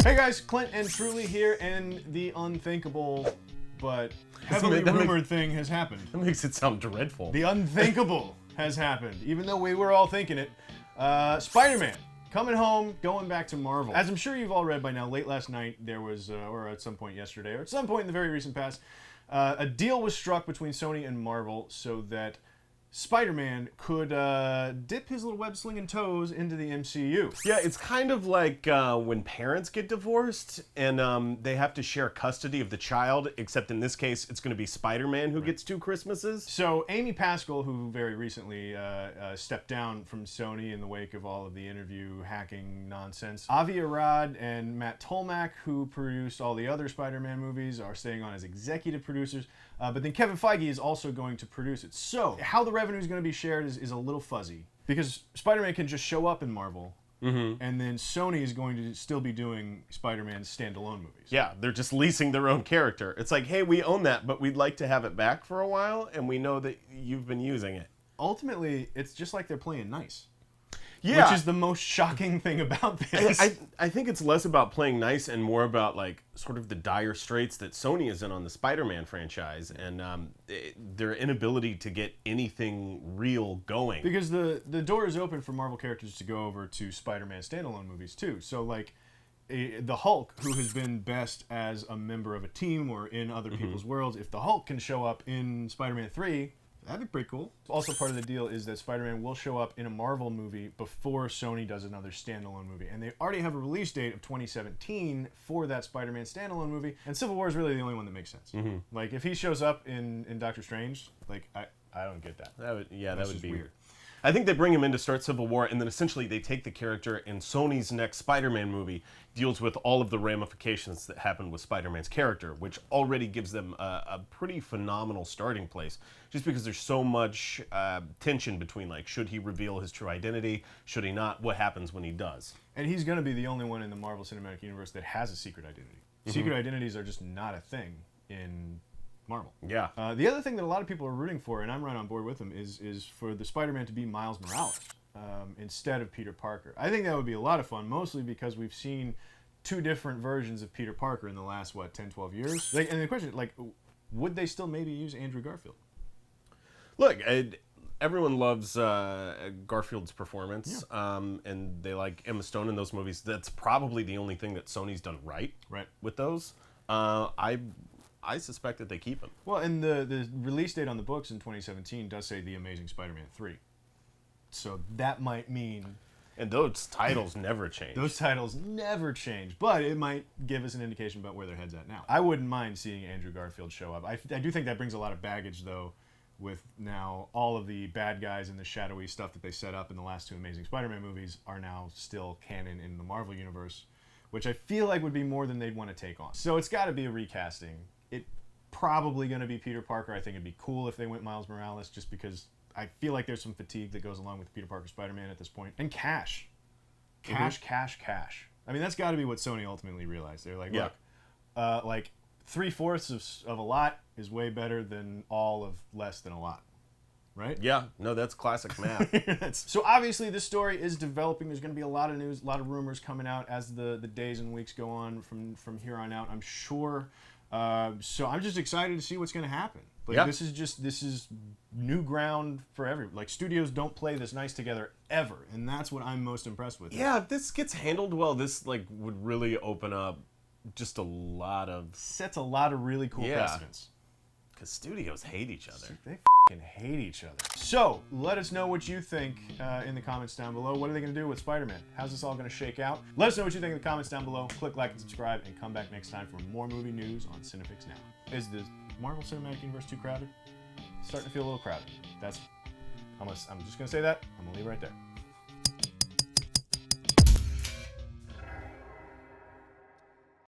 Hey guys, Clint and Truly here, and the unthinkable but heavily rumored thing has happened. That makes it sound dreadful. The unthinkable has happened, even though we were all thinking it. Spider-Man coming home, going back to Marvel. As I'm sure you've all read by now, late last night there was, or at some point yesterday, or at some point in the very recent past, a deal was struck between Sony and Marvel so that Spider-Man could dip his little web-slinging toes into the MCU. Yeah, it's kind of like when parents get divorced and they have to share custody of the child, except in this case, it's going to be Spider-Man who gets 2 Christmases. So Amy Pascal, who very recently stepped down from Sony in the wake of all of the interview hacking nonsense, Avi Arad and Matt Tolmach, who produced all the other Spider-Man movies, are staying on as executive producers. But then Kevin Feige is also going to produce it. So how the revenue is going to be shared is a little fuzzy, because Spider-Man can just show up in Marvel, and then Sony is going to still be doing Spider-Man's standalone movies. Yeah, they're just leasing their own character. It's like, hey, we own that, but we'd like to have it back for a while, and we know that you've been using it. Ultimately, it's just like they're playing nice. Yeah. Which is the most shocking thing about this. I think it's less about playing nice and more about like sort of the dire straits that Sony is in on the Spider-Man franchise, and their inability to get anything real going. Because the door is open for Marvel characters to go over to Spider-Man standalone movies too. So like the Hulk, who has been best as a member of a team or in other people's worlds, if the Hulk can show up in Spider-Man 3, that'd be pretty cool. Also, part of the deal is that Spider-Man will show up in a Marvel movie before Sony does another standalone movie. And they already have a release date of 2017 for that Spider-Man standalone movie. And Civil War is really the only one that makes sense. Like, if he shows up in Doctor Strange, like, I don't get that. That would be weird. I think they bring him in to start Civil War, and then essentially they take the character, and Sony's next Spider-Man movie deals with all of the ramifications that happen with Spider-Man's character, which already gives them a pretty phenomenal starting place, just because there's so much tension between, like, should he reveal his true identity, should he not, what happens when he does. And he's going to be the only one in the Marvel Cinematic Universe that has a secret identity. Secret identities are just not a thing in Marvel. Yeah. The other thing that a lot of people are rooting for, and I'm right on board with them, is for the Spider-Man to be Miles Morales instead of Peter Parker. I think that would be a lot of fun, mostly because we've seen 2 different versions of Peter Parker in the last, 10, 12 years? Like, and the question, like, would they still maybe use Andrew Garfield? Look, everyone loves Garfield's performance, and they like Emma Stone in those movies. That's probably the only thing that Sony's done right with those. I suspect that they keep him. Well, and the release date on the books in 2017 does say The Amazing Spider-Man 3. So that might mean... And those titles never change. Those titles never change, but it might give us an indication about where their head's at now. I wouldn't mind seeing Andrew Garfield show up. I do think that brings a lot of baggage, though, with now all of the bad guys and the shadowy stuff that they set up in the last 2 Amazing Spider-Man movies are now still canon in the Marvel Universe, which I feel like would be more than they'd want to take on. So it's got to be a recasting. It's probably going to be Peter Parker. I think it'd be cool if they went Miles Morales, just because I feel like there's some fatigue that goes along with Peter Parker Spider-Man at this point. And cash. Cash. I mean, that's got to be what Sony ultimately realized. They're like, look, like 3/4 of a lot is way better than all of less than a lot. Right? Yeah, no, that's classic math. So obviously this story is developing. There's going to be a lot of news, a lot of rumors coming out as the days and weeks go on from here on out, I'm sure. So I'm just excited to see what's going to happen. Like, this is new ground for everyone. Like, studios don't play this nice together ever, and that's what I'm most impressed with. Yeah, if this gets handled well, this like would really open up just a lot of... Sets a lot of really cool precedents. Because studios hate each other. They f***ing hate each other. So, let us know what you think in the comments down below. What are they going to do with Spider-Man? How's this all going to shake out? Let us know what you think in the comments down below. Click like and subscribe, and come back next time for more movie news on CineFix Now. Is the Marvel Cinematic Universe too crowded? It's starting to feel a little crowded. I'm just going to say that. I'm going to leave it right there.